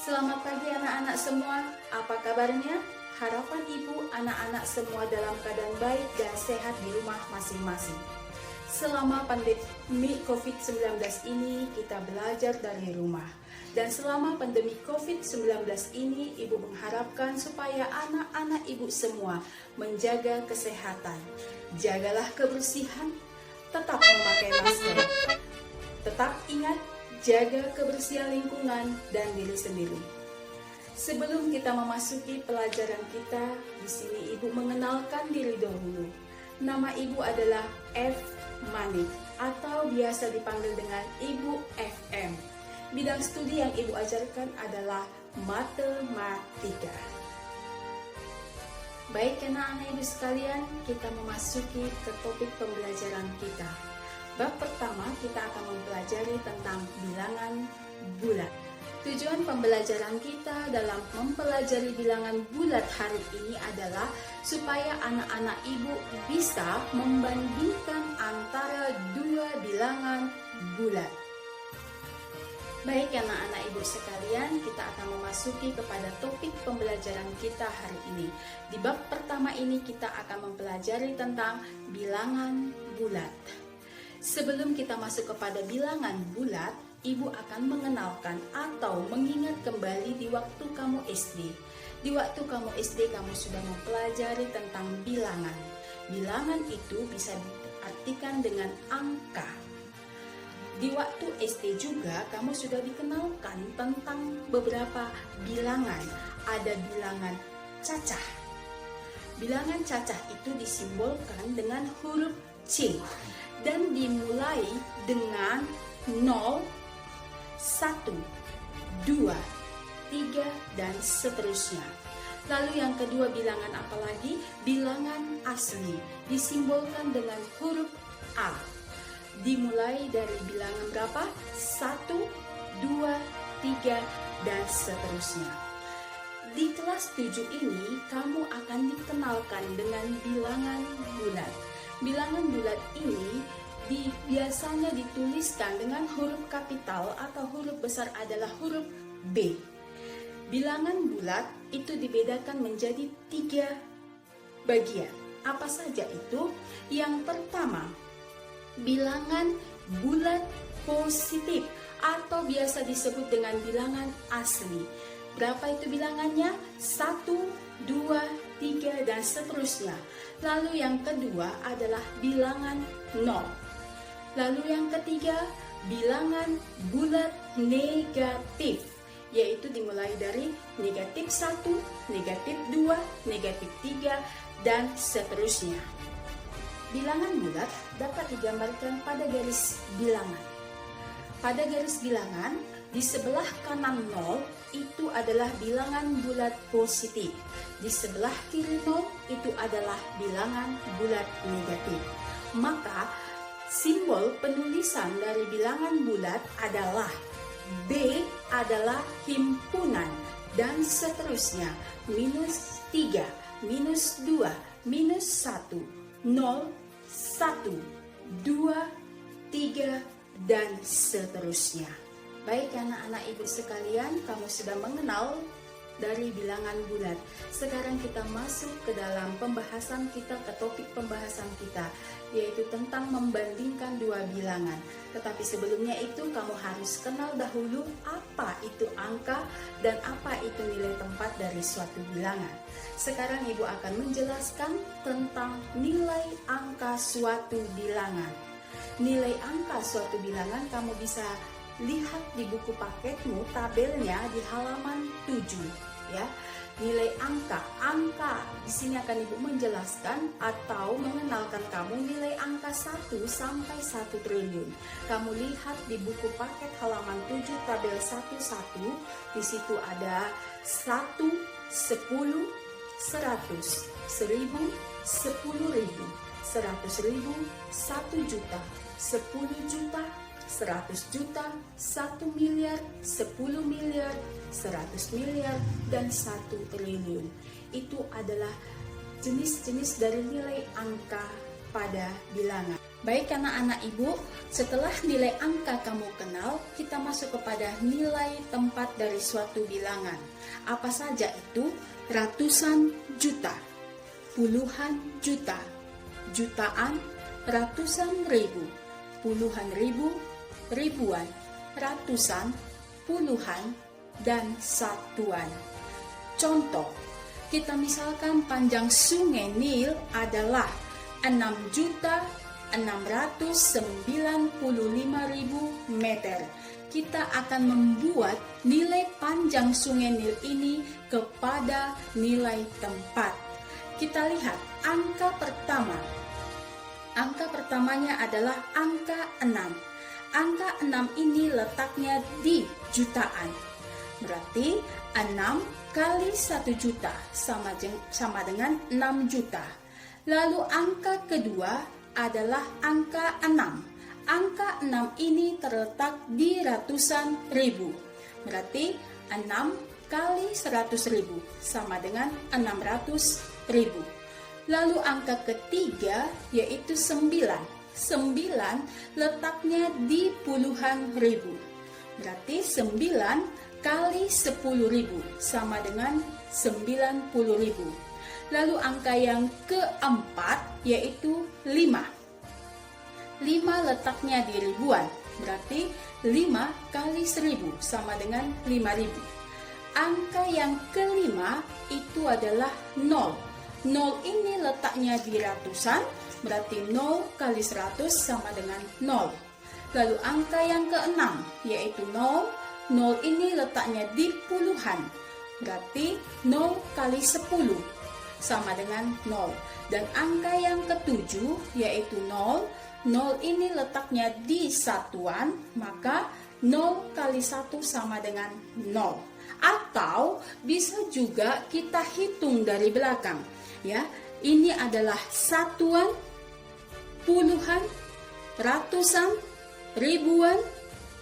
Selamat pagi anak-anak semua, apa kabarnya? Harapan ibu anak-anak semua dalam keadaan baik dan sehat di rumah masing-masing. Selama pandemi COVID-19 ini kita belajar dari rumah. Dan selama pandemi COVID-19 ini ibu mengharapkan supaya anak-anak ibu semua menjaga kesehatan. Jagalah kebersihan, tetap memakai masker. Tetap ingat, jaga kebersihan lingkungan dan diri sendiri. Sebelum kita memasuki pelajaran kita, di sini ibu mengenalkan diri dahulu. Nama ibu adalah F. Manik atau biasa dipanggil dengan Ibu FM. Bidang studi yang ibu ajarkan adalah matematika. Baik anak-anak ibu sekalian, kita memasuki ke topik pembelajaran kita. Bab pertama kita akan mempelajari tentang bilangan bulat. Tujuan pembelajaran kita dalam mempelajari bilangan bulat hari ini adalah supaya anak-anak ibu bisa membandingkan antara dua bilangan bulat. Baik anak-anak ibu sekalian, kita akan memasuki kepada topik pembelajaran kita hari ini. Di bab pertama ini kita akan mempelajari tentang bilangan bulat. Sebelum kita masuk kepada bilangan bulat, ibu akan mengenalkan atau mengingat kembali di waktu kamu SD. Di waktu kamu SD kamu sudah mempelajari tentang bilangan. Bilangan itu bisa diartikan dengan angka. Di waktu SD juga kamu sudah dikenalkan tentang beberapa bilangan. Ada bilangan cacah. Bilangan cacah itu disimbolkan dengan huruf C dan dimulai dengan 0, 1, 2, 3, dan seterusnya. Lalu yang kedua bilangan apa lagi? Bilangan asli disimbolkan dengan huruf A. Dimulai dari bilangan berapa? 1, 2, 3, dan seterusnya. Di kelas 7 ini kamu akan dikenalkan dengan bilangan bulat. Bilangan bulat ini biasanya dituliskan dengan huruf kapital atau huruf besar adalah huruf B. Bilangan bulat itu dibedakan menjadi 3 bagian. Apa saja itu? Yang pertama, bilangan bulat positif atau biasa disebut dengan bilangan asli. Berapa itu bilangannya? 1, 2, 3, dan seterusnya. Lalu yang kedua adalah bilangan 0. Lalu yang ketiga, bilangan bulat negatif, yaitu dimulai dari negatif 1, negatif 2, negatif 3, dan seterusnya. Bilangan bulat dapat digambarkan pada garis bilangan. Pada garis bilangan, di sebelah kanan 0 itu adalah bilangan bulat positif. Di sebelah kiri 0 itu adalah bilangan bulat negatif. Maka simbol penulisan dari bilangan bulat adalah B adalah himpunan dan seterusnya. Minus 3, minus 2, minus 1, 0, 1, 2, 3, dan seterusnya. Baik anak-anak ibu sekalian, kamu sudah mengenal dari bilangan bulat. Sekarang kita masuk ke dalam pembahasan kita, ke topik pembahasan kita, yaitu tentang membandingkan dua bilangan. Tetapi sebelumnya itu kamu harus kenal dahulu apa itu angka dan apa itu nilai tempat dari suatu bilangan. Sekarang ibu akan menjelaskan tentang nilai angka suatu bilangan. Nilai angka suatu bilangan kamu bisa lihat di buku paketmu, tabelnya di halaman 7 ya. Nilai angka di sini akan ibu menjelaskan atau mengenalkan kamu nilai angka 1 sampai 1 triliun. Kamu lihat di buku paket halaman 7 tabel 11, di situ ada 1, 10, 100, 1000, 10.000, 100.000, 1 juta, 10 juta, 100 juta, 1 miliar, 10 miliar, 100 miliar, dan 1 triliun. Itu adalah jenis-jenis dari nilai angka pada bilangan. Baik anak-anak ibu, setelah nilai angka kamu kenal, kita masuk kepada nilai tempat dari suatu bilangan. Apa saja itu? Ratusan juta, puluhan juta, jutaan, ratusan ribu, puluhan ribu, ribuan, ratusan, puluhan, dan satuan. Contoh, kita misalkan panjang sungai Nil adalah 6.695.000 meter. Kita akan membuat nilai panjang sungai Nil ini kepada nilai tempat. Kita lihat angka pertama. Angka pertamanya adalah angka 6. Angka 6 ini letaknya di jutaan. Berarti 6 kali 1 juta sama dengan 6 juta. Lalu angka kedua adalah angka 6. Angka 6 ini terletak di ratusan ribu. Berarti 6 kali 100 ribu sama dengan 600 ribu. Lalu angka ketiga yaitu 9. 9 letaknya di puluhan ribu. Berarti 9 kali 10 ribu sama dengan 90 ribu. Lalu angka yang keempat yaitu 5. 5 letaknya di ribuan, berarti 5 kali 1000 sama dengan 5000. Angka yang kelima itu adalah 0. 0 ini letaknya di ratusan, berarti 0 kali 100 sama dengan 0. Lalu angka yang keenam yaitu 0. 0 ini letaknya di puluhan, berarti 0 kali 10 sama dengan 0. Dan angka yang ketujuh yaitu 0. 0 ini letaknya di satuan, maka 0 kali 1 sama dengan 0. Atau bisa juga kita hitung dari belakang. Ya, ini adalah satuan, puluhan, ratusan, ribuan,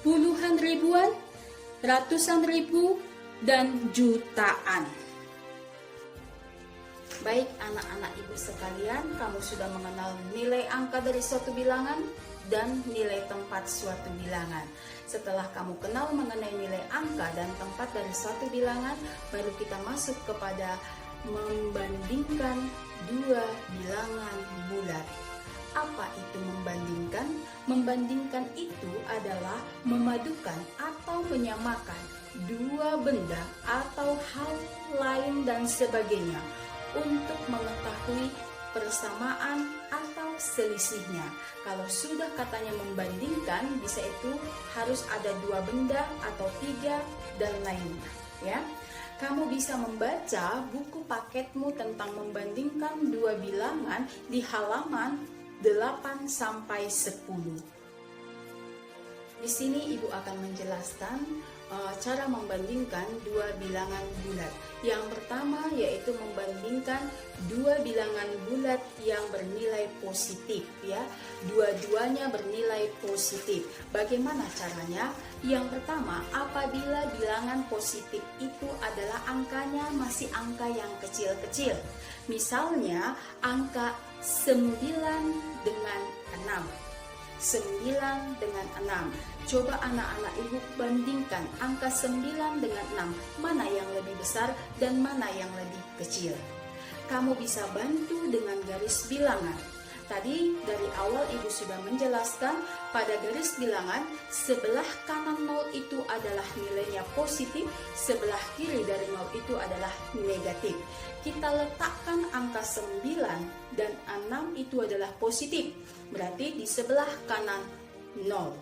puluhan ribuan, ratusan ribu, dan jutaan. Baik anak-anak ibu sekalian, kamu sudah mengenal nilai angka dari suatu bilangan dan nilai tempat suatu bilangan. Setelah kamu kenal mengenai nilai angka dan tempat dari suatu bilangan, baru kita masuk kepada membandingkan dua bilangan bulat. Apa itu membandingkan? Membandingkan itu adalah memadukan atau menyamakan dua benda atau hal lain dan sebagainya untuk mengetahui persamaan atau selisihnya. Kalau sudah katanya membandingkan, bisa itu harus ada dua benda atau tiga dan lainnya, ya. Kamu bisa membaca buku paketmu tentang membandingkan dua bilangan di halaman 8 sampai 10. Di sini ibu akan menjelaskan cara membandingkan dua bilangan bulat. Yang pertama yaitu membandingkan dua bilangan bulat yang bernilai positif, ya. Dua-duanya bernilai positif. Bagaimana caranya? Yang pertama, apabila bilangan positif itu adalah angkanya masih angka yang kecil-kecil. Misalnya angka 9 dengan 6. 9 dengan 6. Coba anak-anak ibu bandingkan angka 9 dengan 6. Mana yang lebih besar dan mana yang lebih kecil. Kamu bisa bantu dengan garis bilangan. Tadi dari awal ibu sudah menjelaskan pada garis bilangan sebelah kanan 0 itu adalah nilainya positif, sebelah kiri dari 0 itu adalah negatif. Kita letakkan angka 9 dan 6 itu adalah positif, berarti di sebelah kanan 0.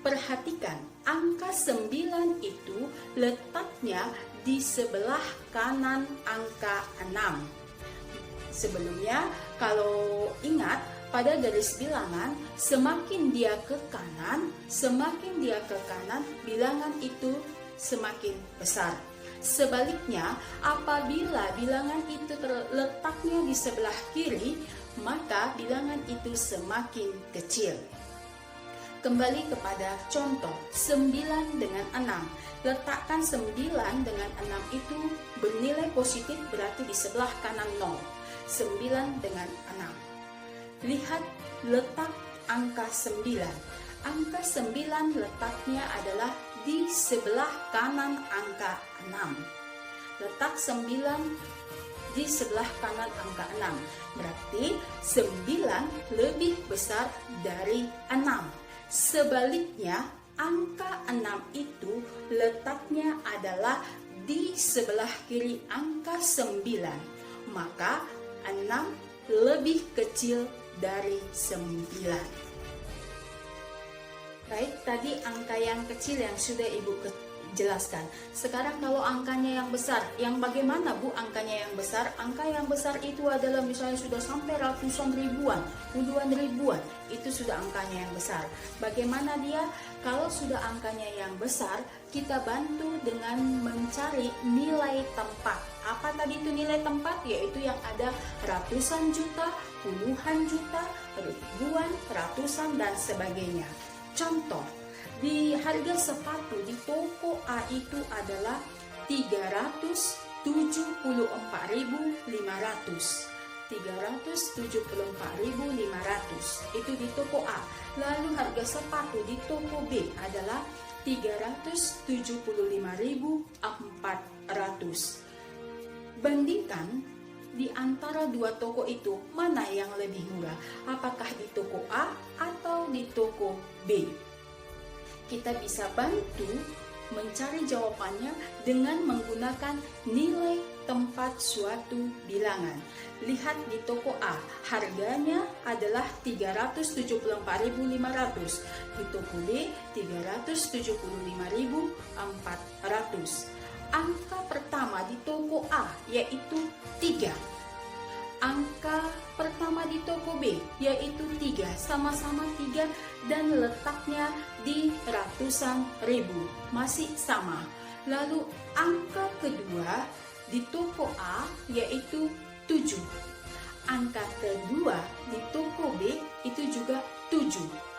Perhatikan, angka 9 itu letaknya di sebelah kanan angka 6. Sebelumnya, kalau ingat, pada garis bilangan, semakin dia ke kanan, bilangan itu semakin besar. Sebaliknya, apabila bilangan itu terletaknya di sebelah kiri, maka bilangan itu semakin kecil. Kembali kepada contoh 9 dengan 6. Letakkan 9 dengan 6 itu bernilai positif, berarti di sebelah kanan 0. 9 dengan 6. Lihat letak angka 9. Angka 9 letaknya adalah di sebelah kanan angka 6. Letak 9 di sebelah kanan angka 6. Berarti 9 lebih besar dari 6. Sebaliknya, angka 6 itu letaknya adalah di sebelah kiri angka 9. Maka 6 lebih kecil dari 9. Baik, tadi angka yang kecil yang sudah Ibu jelaskan. Sekarang kalau angkanya yang besar, yang bagaimana Bu angkanya yang besar? Angka yang besar itu adalah misalnya sudah sampai ratusan ribuan, puluhan ribuan, itu sudah angkanya yang besar. Bagaimana dia? Kalau sudah angkanya yang besar, kita bantu dengan mencari nilai tempat. Apa tadi itu nilai tempat? Yaitu yang ada ratusan juta, puluhan juta, ribuan, ratusan, dan sebagainya. Contoh, di harga sepatu di toko A itu adalah 374.500. 374.500 itu di toko A. Lalu harga sepatu di toko B adalah 375.400. Bandingkan di antara dua toko itu, mana yang lebih murah? Apakah di toko A atau di toko B? Kita bisa bantu mencari jawabannya dengan menggunakan nilai tempat suatu bilangan. Lihat di toko A, harganya adalah 374.500. Di toko B, 375.400. Angka pertama di toko A yaitu 3. Angka pertama di toko B yaitu 3, sama-sama 3 dan letaknya di ratusan ribu, masih sama. Lalu angka kedua di toko A yaitu 7. Angka kedua di toko B itu juga 7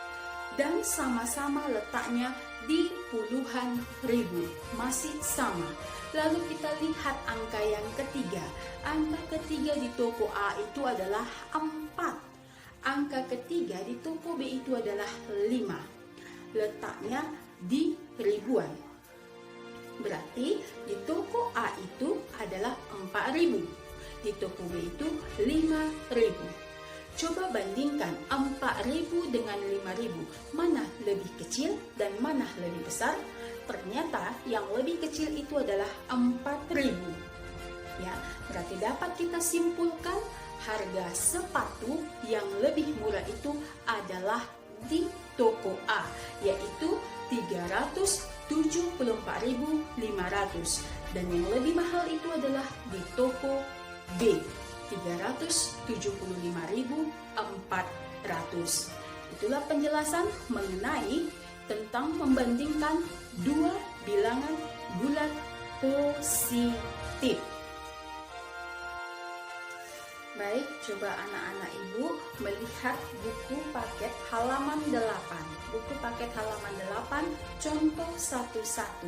dan sama-sama letaknya di puluhan ribu, masih sama. Lalu kita lihat angka yang ketiga. Angka ketiga di toko A itu adalah 4. Angka ketiga di toko B itu adalah 5. Letaknya di ribuan. Berarti di toko A itu adalah 4.000. Di toko B itu 5.000. Coba bandingkan 4.000 dengan 5.000. Mana lebih kecil dan mana lebih besar? Ternyata yang lebih kecil itu adalah 4.000. Ya, berarti dapat kita simpulkan harga sepatu yang lebih murah itu adalah di toko A, yaitu 374.500, dan yang lebih mahal itu adalah di toko B, 375.400. Itulah penjelasan mengenai tentang membandingkan dua bilangan bulat positif. Baik, coba anak-anak Ibu melihat buku paket halaman 8. Buku paket halaman 8, contoh 1-1.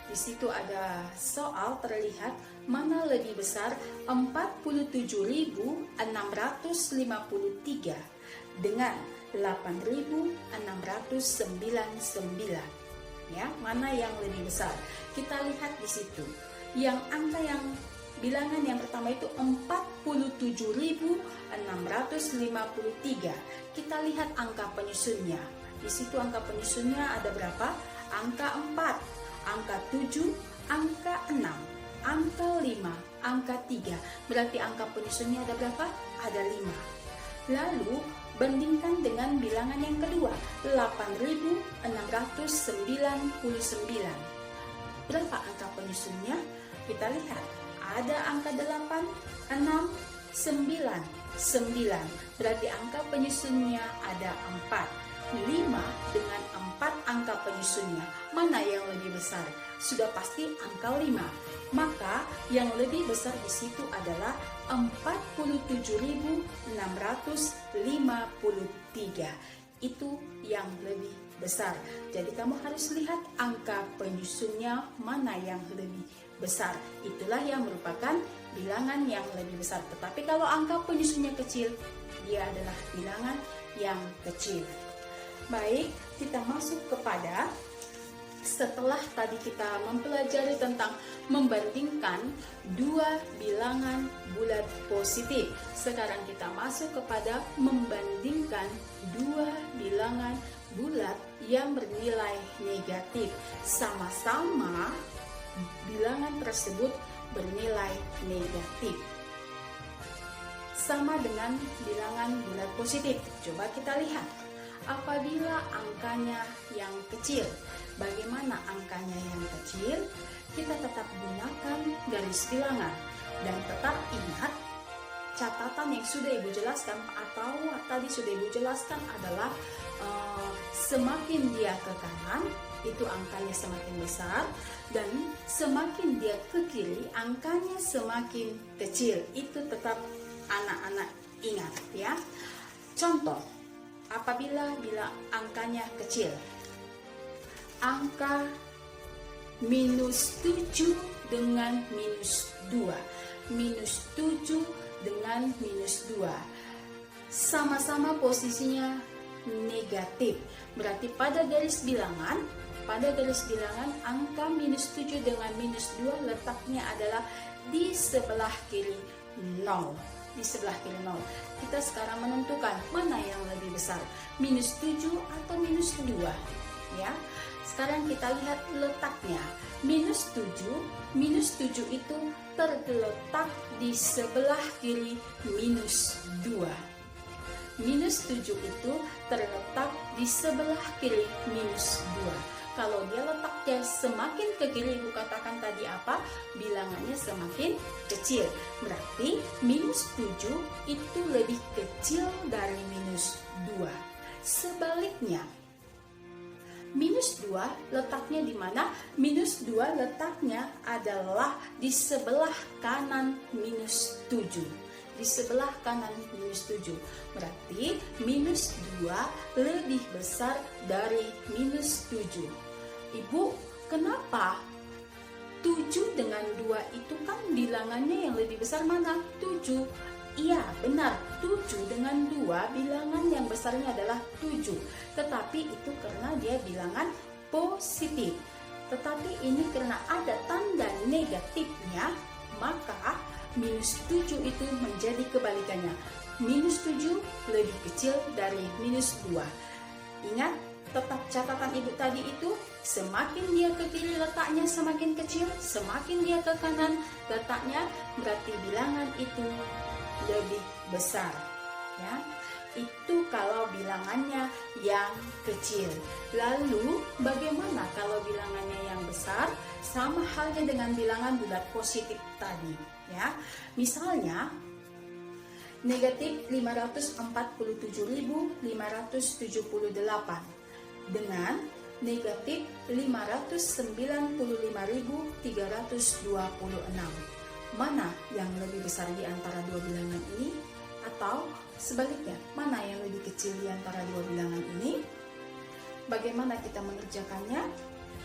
Di situ ada soal terlihat mana lebih besar 47.653 dengan 8.699. Ya, mana yang lebih besar? Kita lihat di situ. Yang angka yang bilangan yang pertama itu 47.653. Kita lihat angka penyusunnya. Di situ angka penyusunnya ada berapa? Angka 4, angka 7, angka 6, angka 5, angka 3. Berarti angka penyusunnya ada berapa? Ada 5. Lalu bandingkan dengan bilangan yang kedua, 8.699. Berapa angka penyusunnya? Kita lihat, ada angka 8, 6, 9, 9. Berarti angka penyusunnya ada 4. 5 dengan 4 angka penyusunnya, mana yang lebih besar? Sudah pasti angka 5. Maka yang lebih besar di situ adalah 47.653. Itu yang lebih besar. Jadi kamu harus lihat angka penyusunnya mana yang lebih besar. Itulah yang merupakan bilangan yang lebih besar. Tetapi kalau angka penyusunnya kecil, dia adalah bilangan yang kecil. Baik, kita masuk kepada setelah tadi kita mempelajari tentang membandingkan dua bilangan bulat positif. Sekarang kita masuk kepada membandingkan dua bilangan bulat yang bernilai negatif. Sama-sama bilangan tersebut bernilai negatif. Sama dengan bilangan bulat positif. Coba kita lihat. Apabila angkanya yang kecil, bagaimana angkanya yang kecil? Kita tetap gunakan garis bilangan dan tetap ingat catatan yang sudah Ibu jelaskan atau tadi sudah Ibu jelaskan adalah semakin dia ke kanan itu angkanya semakin besar dan semakin dia ke kiri angkanya semakin kecil. Itu tetap anak-anak ingat ya. Contoh, apabila angkanya kecil, angka minus 7 dengan minus 2, minus 7 dengan minus 2, sama-sama posisinya negatif. Berarti pada garis bilangan angka minus 7 dengan minus 2 letaknya adalah di sebelah kiri 0. Di sebelah kiri 0. Kita sekarang menentukan mana yang lebih besar, minus 7 atau minus 2 ya. Sekarang kita lihat letaknya. Minus 7 itu terletak di sebelah kiri minus 2. Minus 7 itu terletak di sebelah kiri minus 2. Kalau dia letaknya semakin ke kiri, Ibu katakan tadi apa? Bilangannya semakin kecil. Berarti minus 7 itu lebih kecil dari minus 2. Sebaliknya, minus 2 letaknya di mana? Minus 2 letaknya adalah di sebelah kanan minus 7. Di sebelah kanan minus 7. Berarti minus 2 lebih besar dari minus 7. Ibu, kenapa 7 dengan 2 itu kan bilangannya yang lebih besar mana? 7. Iya, benar. 7 dengan 2 bilangan yang besarnya adalah 7. Tetapi itu karena dia bilangan positif. Tetapi ini karena ada tanda negatifnya, maka minus 7 itu menjadi kebalikannya. Minus 7 lebih kecil dari minus 2. Ingat, tetap catatan Ibu tadi itu, semakin dia ke kiri letaknya semakin kecil, semakin dia ke kanan letaknya berarti bilangan itu lebih besar ya. Itu kalau bilangannya yang kecil. Lalu bagaimana kalau bilangannya yang besar? Sama halnya dengan bilangan bulat positif tadi ya. Misalnya negatif 547.578 dengan negatif 595.326. Mana yang lebih besar di antara dua bilangan ini? Atau sebaliknya, mana yang lebih kecil di antara dua bilangan ini? Bagaimana kita mengerjakannya?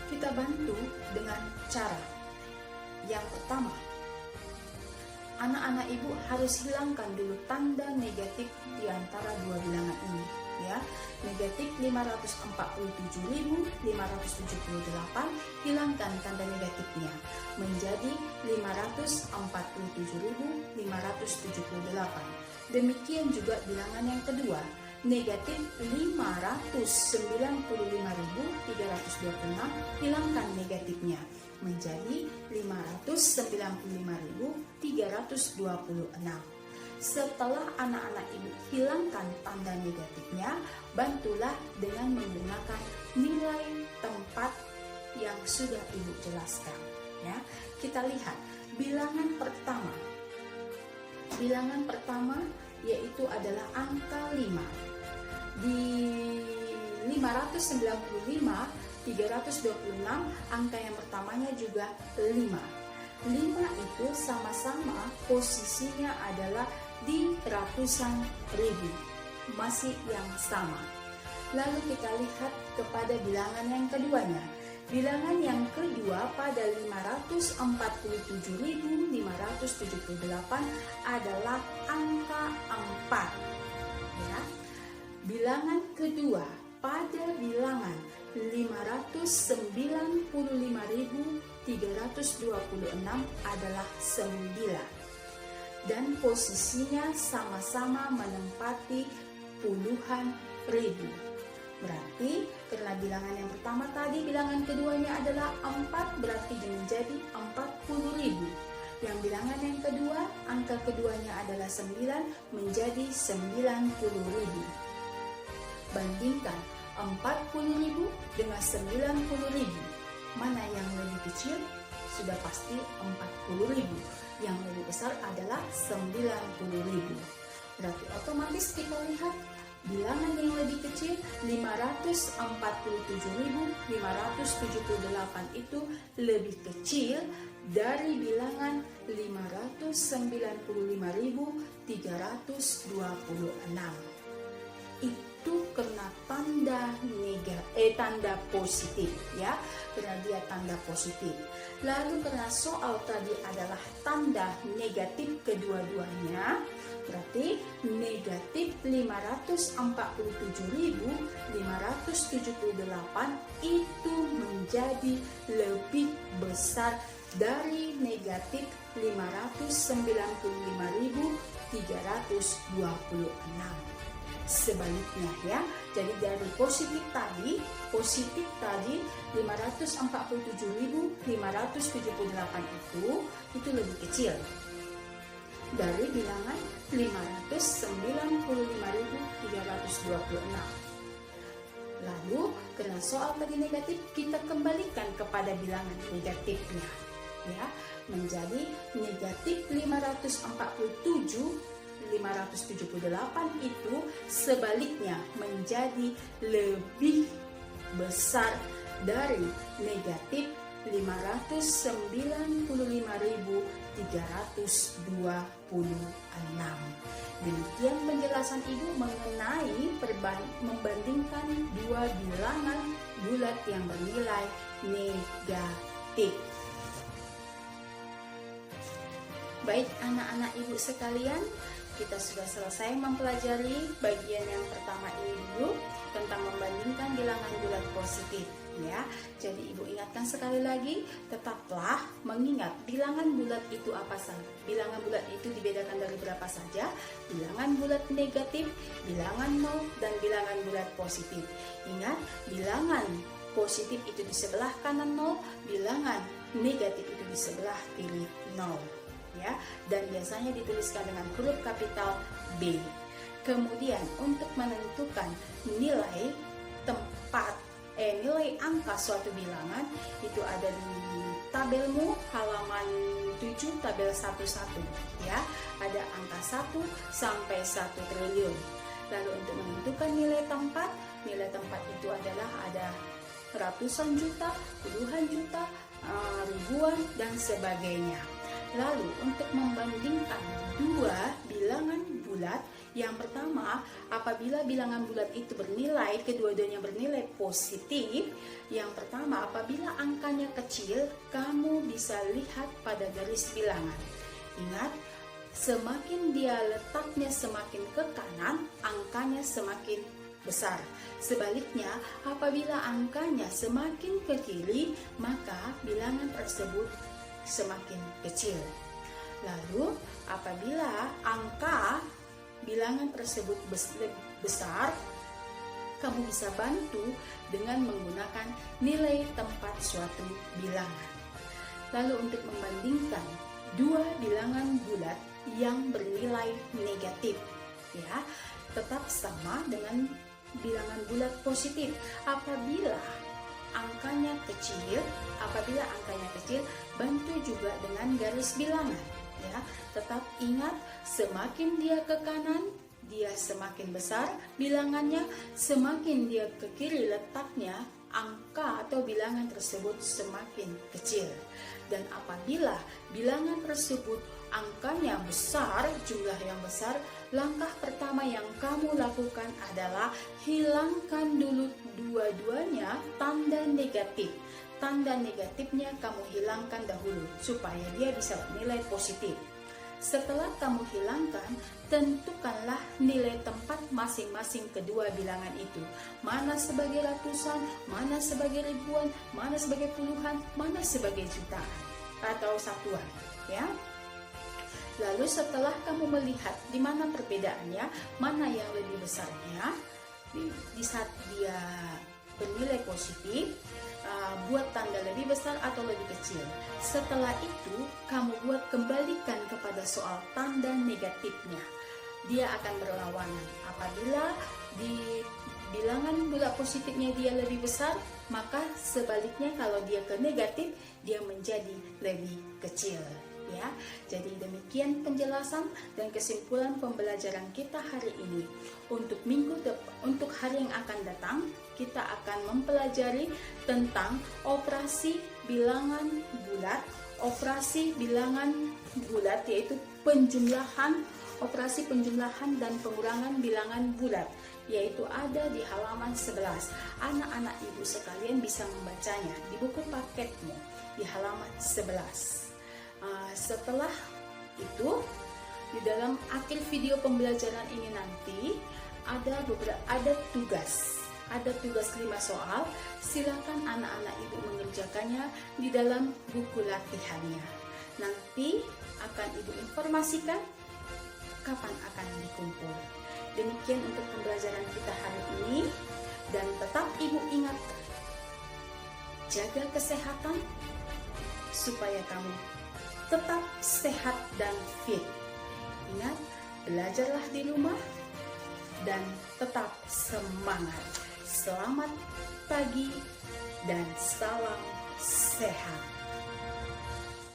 Kita bantu dengan cara yang pertama. Anak-anak Ibu harus hilangkan dulu tanda negatif di antara dua bilangan ini ya. Negatif 547.578, hilangkan tanda negatifnya menjadi 547.578. Demikian juga bilangan yang kedua, negatif 595.326, hilangkan negatifnya menjadi 595.326. Setelah anak-anak Ibu hilangkan tanda negatifnya, bantulah dengan menggunakan nilai tempat yang sudah Ibu jelaskan ya. Kita lihat bilangan pertama. Bilangan pertama yaitu adalah angka 5. Di 595 326 angka yang pertamanya juga 5. 5 itu sama-sama posisinya adalah di ratusan ribu, masih yang sama. Lalu kita lihat kepada bilangan yang keduanya. Bilangan yang kedua pada 547.578 adalah angka 4 ya. Bilangan kedua pada bilangan 595.326 adalah 9. Dan posisinya sama-sama menempati puluhan ribu. Berarti karena bilangan yang pertama tadi, bilangan keduanya adalah 4, berarti menjadi 40.000. Yang bilangan yang kedua, angka keduanya adalah 9, menjadi 90.000. Bandingkan 40.000 dengan 90.000. Mana yang lebih kecil? Sudah pasti 40.000. Yang lebih besar adalah 90.000. Berarti otomatis kita lihat bilangan yang lebih kecil 547.578 itu lebih kecil dari bilangan 595.326. Itu karena tanda positif ya, karena dia tanda positif. Lalu karena soal tadi adalah tanda negatif kedua-duanya, berarti negatif 547.578 itu menjadi lebih besar dari negatif 595.326. Sebaliknya ya, jadi dari positif tadi 547.578 itu lebih kecil dari bilangan 595.326. Lalu karena soal tadi negatif, kita kembalikan kepada bilangan negatifnya ya, menjadi negatif 578 itu sebaliknya menjadi lebih besar dari negatif 595.326. Demikian penjelasan Ibu mengenai membandingkan dua bilangan bulat yang bernilai negatif. Baik anak-anak Ibu sekalian, kita sudah selesai mempelajari bagian yang pertama ini dulu tentang membandingkan bilangan bulat positif ya. Jadi Ibu ingatkan sekali lagi, tetaplah mengingat bilangan bulat itu apa saja. Bilangan bulat itu dibedakan dari berapa saja? Bilangan bulat negatif, bilangan nol, dan bilangan bulat positif. Ingat, bilangan positif itu di sebelah kanan nol, bilangan negatif itu di sebelah kiri nol. Ya, dan biasanya dituliskan dengan huruf kapital B. Kemudian untuk menentukan nilai nilai angka suatu bilangan itu ada di tabelmu halaman 7 tabel 11 ya. Ada angka 1 sampai 1 triliun. Lalu untuk menentukan nilai tempat itu adalah ada ratusan juta, puluhan juta, ribuan dan sebagainya. Lalu untuk membandingkan dua bilangan bulat, yang pertama apabila bilangan bulat itu bernilai, kedua-duanya bernilai positif. Yang pertama apabila angkanya kecil, kamu bisa lihat pada garis bilangan. Ingat, semakin dia letaknya semakin ke kanan, angkanya semakin besar. Sebaliknya, apabila angkanya semakin ke kiri, maka bilangan tersebut semakin kecil. Lalu apabila angka bilangan tersebut besar, kamu bisa bantu dengan menggunakan nilai tempat suatu bilangan. Lalu untuk membandingkan dua bilangan bulat yang bernilai negatif ya, tetap sama dengan bilangan bulat positif. Apabila angkanya kecil, bantu juga dengan garis bilangan ya. Tetap ingat, semakin dia ke kanan dia semakin besar bilangannya, semakin dia ke kiri letaknya, angka atau bilangan tersebut semakin kecil. Dan apabila bilangan tersebut angkanya besar, jumlah yang besar, langkah pertama yang kamu lakukan adalah hilangkan dulu dua-duanya tanda negatif. Tanda negatifnya kamu hilangkan dahulu supaya dia bisa bernilai positif. Setelah kamu hilangkan, tentukanlah nilai tempat masing-masing kedua bilangan itu. Mana sebagai ratusan, mana sebagai ribuan, mana sebagai puluhan, mana sebagai jutaan atau satuan, ya. Lalu setelah kamu melihat di mana perbedaannya, mana yang lebih besarnya, di saat dia bernilai positif, buat tanda lebih besar atau lebih kecil. Setelah itu, kamu buat kembalikan kepada soal tanda negatifnya. Dia akan berlawanan. Apabila di bilangan bulat positifnya dia lebih besar, maka sebaliknya kalau dia ke negatif, dia menjadi lebih kecil. Ya, jadi demikian penjelasan dan kesimpulan pembelajaran kita hari ini. Untuk hari yang akan datang, kita akan mempelajari tentang operasi bilangan bulat, yaitu operasi penjumlahan dan pengurangan bilangan bulat, yaitu ada di halaman 11. Anak-anak ibu sekalian bisa membacanya di buku paketmu di halaman 11. Setelah itu, di dalam akhir video pembelajaran ini nanti ada tugas 5 soal. Silakan anak-anak ibu mengerjakannya di dalam buku latihannya. Nanti akan ibu informasikan kapan akan dikumpul. Demikian untuk pembelajaran kita hari ini, dan tetap ibu ingatkan, jaga kesehatan supaya kamu tetap sehat dan fit. Ingat, belajarlah di rumah dan tetap semangat. Selamat pagi dan salam sehat.